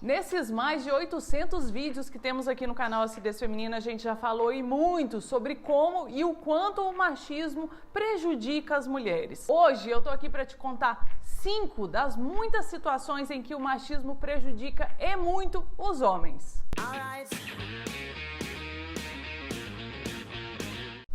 Nesses mais de 800 vídeos que temos aqui no canal Acidez Feminina, a gente já falou e muito sobre como e o quanto o machismo prejudica as mulheres. Hoje eu tô aqui para te contar 5 das muitas situações em que o machismo prejudica e muito os homens.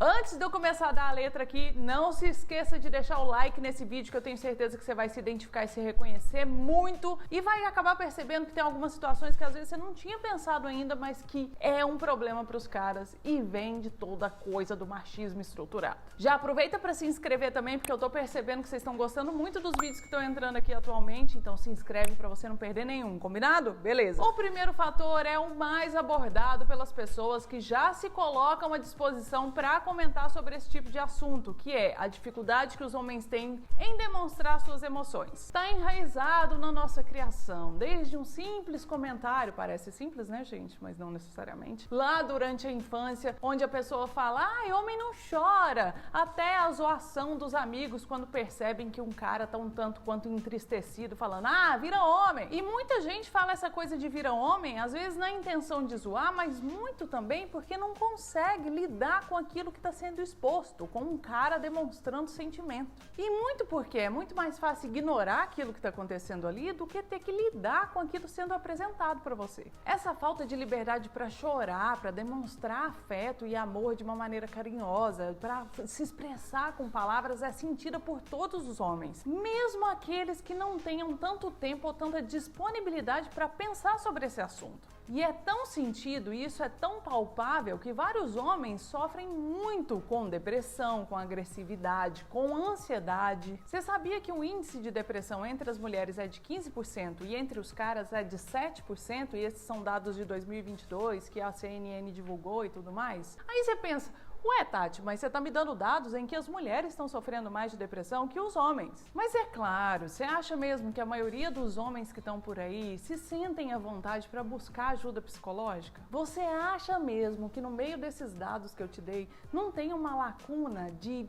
Antes de eu começar a dar a letra aqui, não se esqueça de deixar o like nesse vídeo, que eu tenho certeza que você vai se identificar e se reconhecer muito e vai acabar percebendo que tem algumas situações que às vezes você não tinha pensado ainda, mas que é um problema para os caras e vem de toda a coisa do machismo estruturado. Já aproveita para se inscrever também, porque eu tô percebendo que vocês estão gostando muito dos vídeos que estão entrando aqui atualmente, então se inscreve para você não perder nenhum, combinado? Beleza. O primeiro fator é o mais abordado pelas pessoas que já se colocam à disposição para comentar sobre esse tipo de assunto, que é a dificuldade que os homens têm em demonstrar suas emoções. Está enraizado na nossa criação, desde um simples comentário, parece simples, né, gente? Mas não necessariamente. Lá durante a infância, onde a pessoa fala, homem não chora, até a zoação dos amigos quando percebem que um cara tá um tanto quanto entristecido, falando, vira homem. E muita gente fala essa coisa de vira homem, às vezes na intenção de zoar, mas muito também porque não consegue lidar com aquilo que está sendo exposto, com um cara demonstrando sentimento. E muito porque é muito mais fácil ignorar aquilo que está acontecendo ali do que ter que lidar com aquilo sendo apresentado para você. Essa falta de liberdade para chorar, para demonstrar afeto e amor de uma maneira carinhosa, para se expressar com palavras, é sentida por todos os homens, mesmo aqueles que não tenham tanto tempo ou tanta disponibilidade para pensar sobre esse assunto. E é tão sentido e isso é tão palpável que vários homens sofrem muito com depressão, com agressividade, com ansiedade. Você sabia que o índice de depressão entre as mulheres é de 15% e entre os caras é de 7%? E esses são dados de 2022 que a CNN divulgou e tudo mais? Aí você pensa, ué, Tati, mas você tá me dando dados em que as mulheres estão sofrendo mais de depressão que os homens. Mas é claro, você acha mesmo que a maioria dos homens que estão por aí se sentem à vontade para buscar ajuda psicológica? Você acha mesmo que no meio desses dados que eu te dei não tem uma lacuna de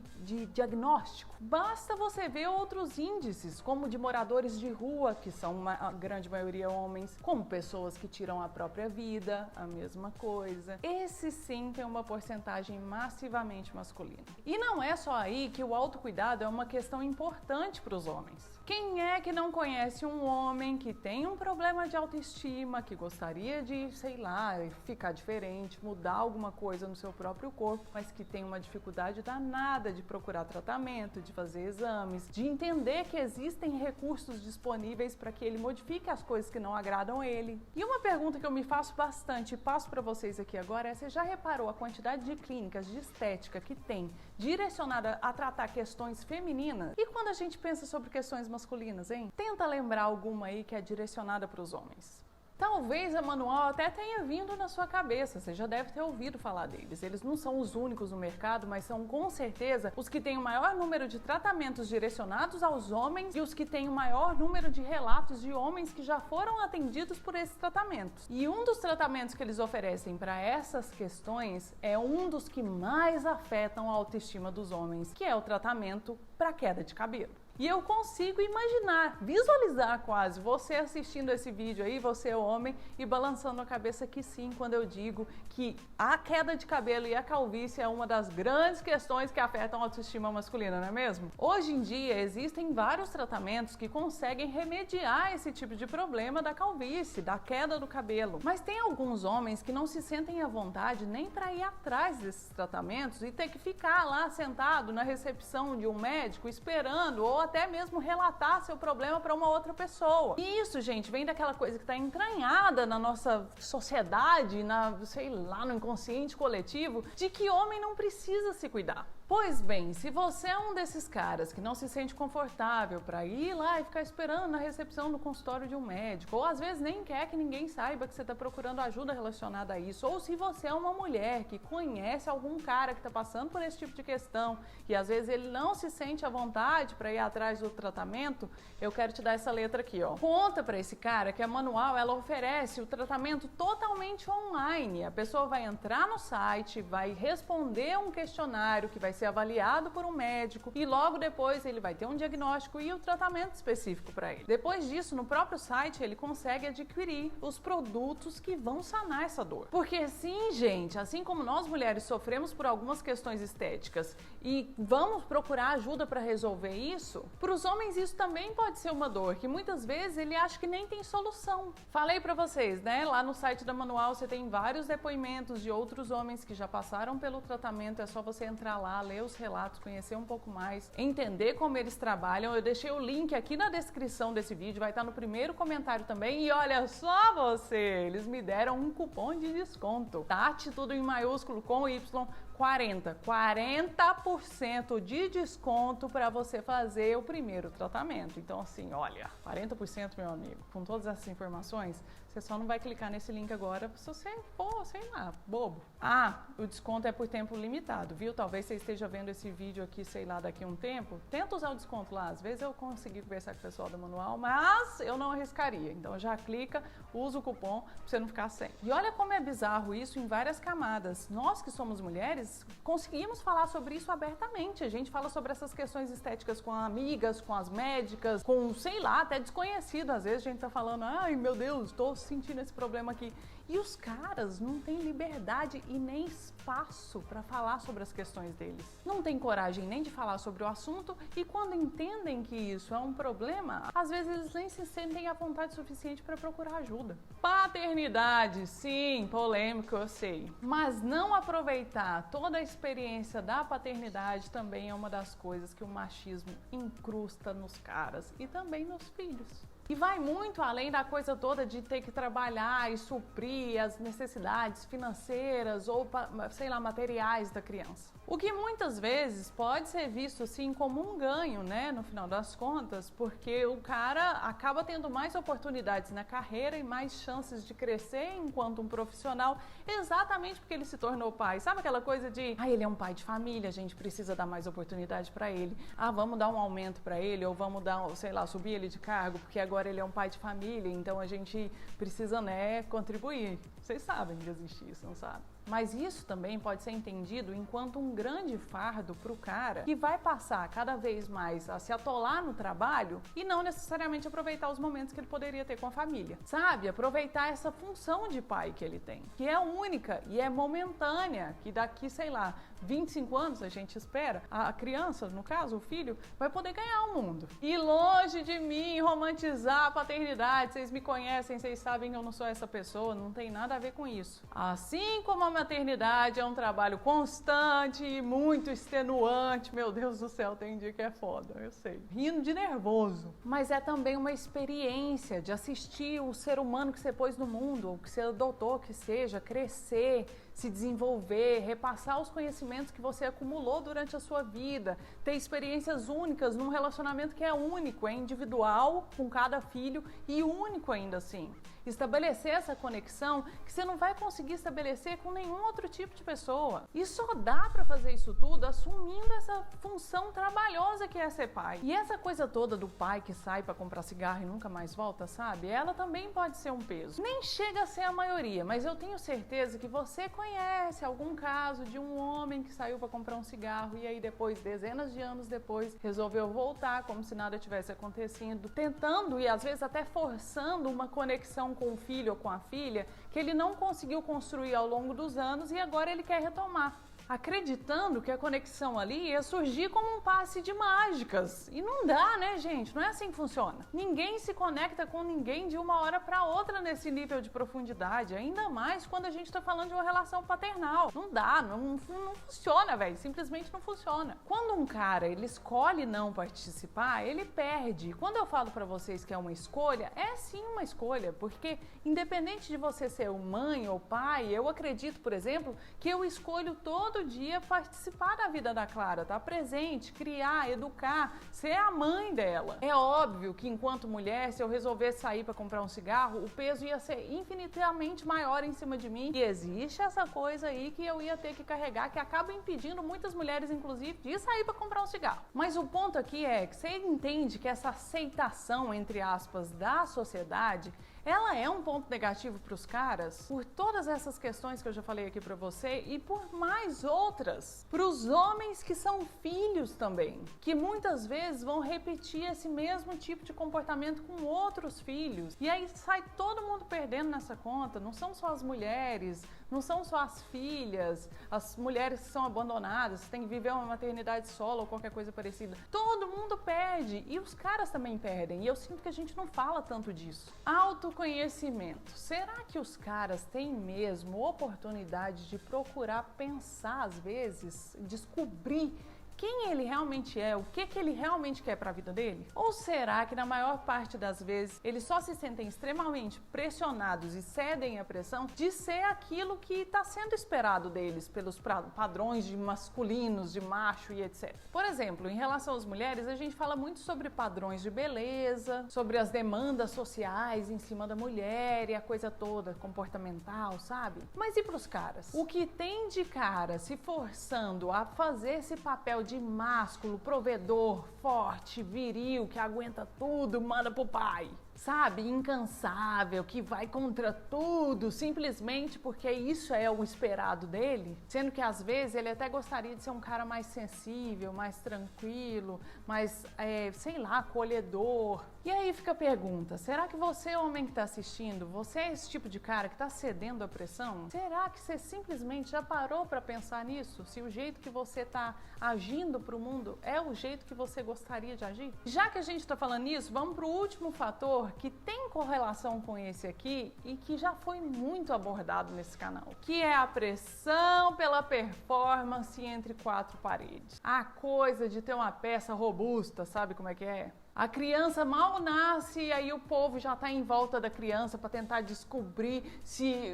diagnóstico? Basta você ver outros índices, como de moradores de rua, que são a grande maioria homens, como pessoas que tiram a própria vida, a mesma coisa. Esse sim tem uma porcentagem massivamente masculina. E não é só aí que o autocuidado é uma questão importante para os homens. Quem é que não conhece um homem que tem um problema de autoestima, que gostaria de, sei lá, ficar diferente, mudar alguma coisa no seu próprio corpo, mas que tem uma dificuldade danada de procurar tratamento, de fazer exames, de entender que existem recursos disponíveis para que ele modifique as coisas que não agradam ele? E uma pergunta que eu me faço bastante e passo para vocês aqui agora é: você já reparou a quantidade de clínicas de estética que tem direcionada a tratar questões femininas? E quando a gente pensa sobre questões masculinas, hein? Tenta lembrar alguma aí que é direcionada para os homens. Talvez a Manual até tenha vindo na sua cabeça, você já deve ter ouvido falar deles. Eles não são os únicos no mercado, mas são com certeza os que têm o maior número de tratamentos direcionados aos homens e os que têm o maior número de relatos de homens que já foram atendidos por esses tratamentos. E um dos tratamentos que eles oferecem para essas questões é um dos que mais afetam a autoestima dos homens, que é o tratamento para queda de cabelo. E eu consigo imaginar, visualizar quase, você assistindo esse vídeo aí, você homem, e balançando a cabeça que sim, quando eu digo que a queda de cabelo e a calvície é uma das grandes questões que afetam a autoestima masculina, não é mesmo? Hoje em dia existem vários tratamentos que conseguem remediar esse tipo de problema da calvície, da queda do cabelo. Mas tem alguns homens que não se sentem à vontade nem para ir atrás desses tratamentos e ter que ficar lá sentado na recepção de um médico esperando ou até mesmo relatar seu problema para uma outra pessoa. E isso, gente, vem daquela coisa que está entranhada na nossa sociedade, sei lá, no inconsciente coletivo, de que homem não precisa se cuidar. Pois bem, se você é um desses caras que não se sente confortável para ir lá e ficar esperando na recepção do consultório de um médico, ou às vezes nem quer que ninguém saiba que você está procurando ajuda relacionada a isso, ou se você é uma mulher que conhece algum cara que está passando por esse tipo de questão e às vezes ele não se sente à vontade para ir atrás do tratamento, eu quero te dar essa letra aqui, ó. Conta para esse cara que a Manual, ela oferece o tratamento totalmente online. A pessoa vai entrar no site, vai responder um questionário que vai ser avaliado por um médico e logo depois ele vai ter um diagnóstico e o tratamento específico para ele. Depois disso, no próprio site, ele consegue adquirir os produtos que vão sanar essa dor. Porque sim, gente, assim como nós mulheres sofremos por algumas questões estéticas e vamos procurar ajuda para resolver isso, para os homens isso também pode ser uma dor que muitas vezes ele acha que nem tem solução. Falei para vocês, né? Lá no site da Manual você tem vários depoimentos de outros homens que já passaram pelo tratamento, é só você entrar lá, ler os relatos, conhecer um pouco mais, entender como eles trabalham. Eu deixei o link aqui na descrição desse vídeo, vai estar no primeiro comentário também. E olha só você, eles me deram um cupom de desconto. Tati, tudo em maiúsculo com Y, 40% de desconto para você fazer o primeiro tratamento. Então assim, olha, 40%, meu amigo, com todas essas informações, você só não vai clicar nesse link agora se você for, sei lá, bobo. Ah, o desconto é por tempo limitado, viu? Talvez você esteja vendo esse vídeo aqui, sei lá, daqui a um tempo. Tenta usar o desconto lá, às vezes eu consegui conversar com o pessoal da Manual, mas eu não arriscaria. Então já clica, usa o cupom para você não ficar sem. E olha como é bizarro isso em várias camadas. Nós que somos mulheres, conseguimos falar sobre isso abertamente. A gente fala sobre essas questões estéticas com amigas, com as médicas, com, sei lá, até desconhecido. Às vezes a gente tá falando, ai meu Deus, tô sentindo esse problema aqui. E os caras não têm liberdade e nem espaço para falar sobre as questões deles. Não tem coragem nem de falar sobre o assunto e quando entendem que isso é um problema, às vezes eles nem se sentem à vontade suficiente para procurar ajuda. Paternidade, sim, polêmico, eu sei. Mas não aproveitar toda a experiência da paternidade também é uma das coisas que o machismo incrusta nos caras e também nos filhos. E vai muito além da coisa toda de ter que trabalhar e suprir as necessidades financeiras ou, sei lá, materiais da criança. O que muitas vezes pode ser visto assim como um ganho, né, no final das contas, porque o cara acaba tendo mais oportunidades na carreira e mais chances de crescer enquanto um profissional, exatamente porque ele se tornou pai. Sabe aquela coisa de, ele é um pai de família, a gente precisa dar mais oportunidade para ele. Vamos dar um aumento para ele ou vamos dar, sei lá, subir ele de cargo, porque agora ele é um pai de família, então a gente precisa, né, contribuir. Vocês sabem que existe isso, não sabem? Mas isso também pode ser entendido enquanto um grande fardo para o cara que vai passar cada vez mais a se atolar no trabalho e não necessariamente aproveitar os momentos que ele poderia ter com a família. Sabe? Aproveitar essa função de pai que ele tem, que é única e é momentânea, que daqui, sei lá, 25 anos a gente espera, a criança, no caso, o filho, vai poder ganhar o mundo. E longe de mim romantizar a paternidade, vocês me conhecem, vocês sabem que eu não sou essa pessoa, não tem nada a ver com isso. Assim como a maternidade é um trabalho constante e muito extenuante, meu Deus do céu, tem dia que é foda, eu sei, rindo de nervoso. Mas é também uma experiência de assistir o ser humano que você pôs no mundo, ou que você adotou, que seja, crescer, se desenvolver, repassar os conhecimentos que você acumulou durante a sua vida, ter experiências únicas num relacionamento que é único, é individual com cada filho e único ainda assim. Estabelecer essa conexão que você não vai conseguir estabelecer com nenhum outro tipo de pessoa. E só dá para fazer isso tudo assumindo essa função trabalhosa que é ser pai. E essa coisa toda do pai que sai para comprar cigarro e nunca mais volta, sabe? Ela também pode ser um peso. Nem chega a ser a maioria, mas eu tenho certeza que você conhece algum caso de um homem que saiu para comprar um cigarro e aí depois, dezenas de anos depois, resolveu voltar como se nada tivesse acontecido, tentando e às vezes até forçando uma conexão com o filho ou com a filha que ele não conseguiu construir ao longo dos anos e agora ele quer retomar, acreditando que a conexão ali ia surgir como um passe de mágicas. E não dá, né, gente? Não é assim que funciona. Ninguém se conecta com ninguém de uma hora para outra nesse nível de profundidade, ainda mais quando a gente tá falando de uma relação paternal. Não dá, não funciona, velho. Simplesmente não funciona. Quando um cara, ele escolhe não participar, ele perde. Quando eu falo para vocês que é uma escolha, é sim uma escolha, porque independente de você ser mãe ou pai, eu acredito, por exemplo, que eu escolho todo dia participar da vida da Clara, estar presente, criar, educar, ser a mãe dela. É óbvio que enquanto mulher, se eu resolvesse sair para comprar um cigarro, o peso ia ser infinitamente maior em cima de mim e existe essa coisa aí que eu ia ter que carregar, que acaba impedindo muitas mulheres, inclusive, de sair para comprar um cigarro. Mas o ponto aqui é que você entende que essa aceitação, entre aspas, da sociedade ela é um ponto negativo para os caras por todas essas questões que eu já falei aqui para você e por mais outras. Para os homens que são filhos também, que muitas vezes vão repetir esse mesmo tipo de comportamento com outros filhos. E aí sai todo mundo perdendo nessa conta. Não são só as mulheres, não são só as filhas, as mulheres que são abandonadas, que têm que viver uma maternidade solo ou qualquer coisa parecida. Todo mundo perde e os caras também perdem. E eu sinto que a gente não fala tanto disso. Autoconhecimento. Será que os caras têm mesmo oportunidade de procurar pensar às vezes, descobrir quem ele realmente é, o que ele realmente quer para a vida dele? Ou será que na maior parte das vezes eles só se sentem extremamente pressionados e cedem à pressão de ser aquilo que está sendo esperado deles pelos padrões de masculinos, de macho e etc. Por exemplo, em relação às mulheres, a gente fala muito sobre padrões de beleza, sobre as demandas sociais em cima da mulher e a coisa toda comportamental, sabe? Mas e para os caras? O que tem de cara se forçando a fazer esse papel de másculo, provedor, forte, viril, que aguenta tudo, manda pro pai, sabe? Incansável, que vai contra tudo, simplesmente porque isso é o esperado dele, sendo que às vezes ele até gostaria de ser um cara mais sensível, mais tranquilo, mais, sei lá, acolhedor. E aí fica a pergunta, será que você, homem que está assistindo, você é esse tipo de cara que está cedendo à pressão? Será que você simplesmente já parou para pensar nisso? Se o jeito que você está agindo para o mundo é o jeito que você gostaria de agir? Já que a gente está falando nisso, vamos para o último fator que tem correlação com esse aqui e que já foi muito abordado nesse canal, que é a pressão pela performance entre quatro paredes. A coisa de ter uma peça robusta, sabe como é que é? A criança mal nasce e aí o povo já está em volta da criança para tentar descobrir se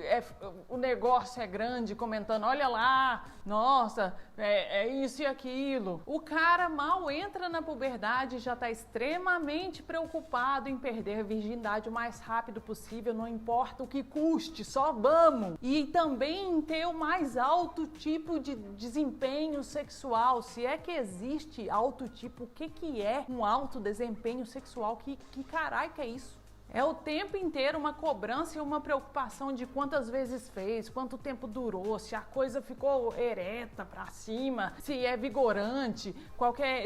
o negócio é grande, comentando, olha lá, nossa, é isso e aquilo. O cara mal entra na puberdade e já está extremamente preocupado em perder a virgindade o mais rápido possível, não importa o que custe, só vamos. E também em ter o mais alto tipo de desempenho sexual, se é que existe alto tipo, o que é um alto desempenho sexual, que caralho que é isso? É o tempo inteiro uma cobrança e uma preocupação de quantas vezes fez, quanto tempo durou, se a coisa ficou ereta pra cima, se é vigorante,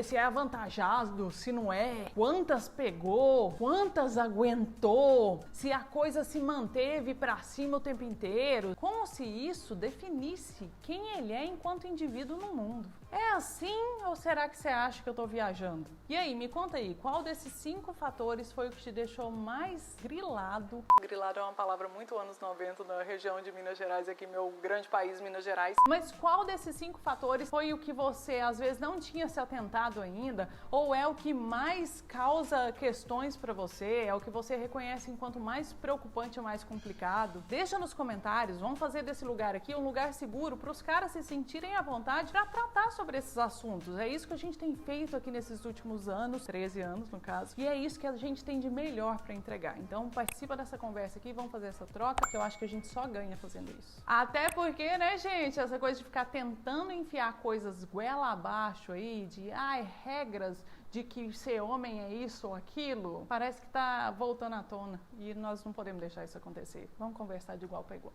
se é avantajado, se não é, quantas pegou, quantas aguentou, se a coisa se manteve pra cima o tempo inteiro. Como se isso definisse quem ele é enquanto indivíduo no mundo. É assim ou será que você acha que eu tô viajando? E aí, me conta aí, qual desses 5 fatores foi o que te deixou mais grilado? Grilado é uma palavra muito anos 90 na região de Minas Gerais, aqui meu grande país, Minas Gerais. Mas qual desses 5 fatores foi o que você às vezes não tinha se atentado ainda? Ou é o que mais causa questões pra você? É o que você reconhece enquanto mais preocupante ou mais complicado? Deixa nos comentários, vamos fazer desse lugar aqui um lugar seguro para os caras se sentirem à vontade para tratar sobre esses assuntos. É isso que a gente tem feito aqui nesses últimos anos, 13 anos no caso, e é isso que a gente tem de melhor para entregar. Então participa dessa conversa aqui, vamos fazer essa troca, que eu acho que a gente só ganha fazendo isso. Até porque, né, gente, essa coisa de ficar tentando enfiar coisas goela abaixo aí, de regras de que ser homem é isso ou aquilo, parece que tá voltando à tona e nós não podemos deixar isso acontecer. Vamos conversar de igual para igual.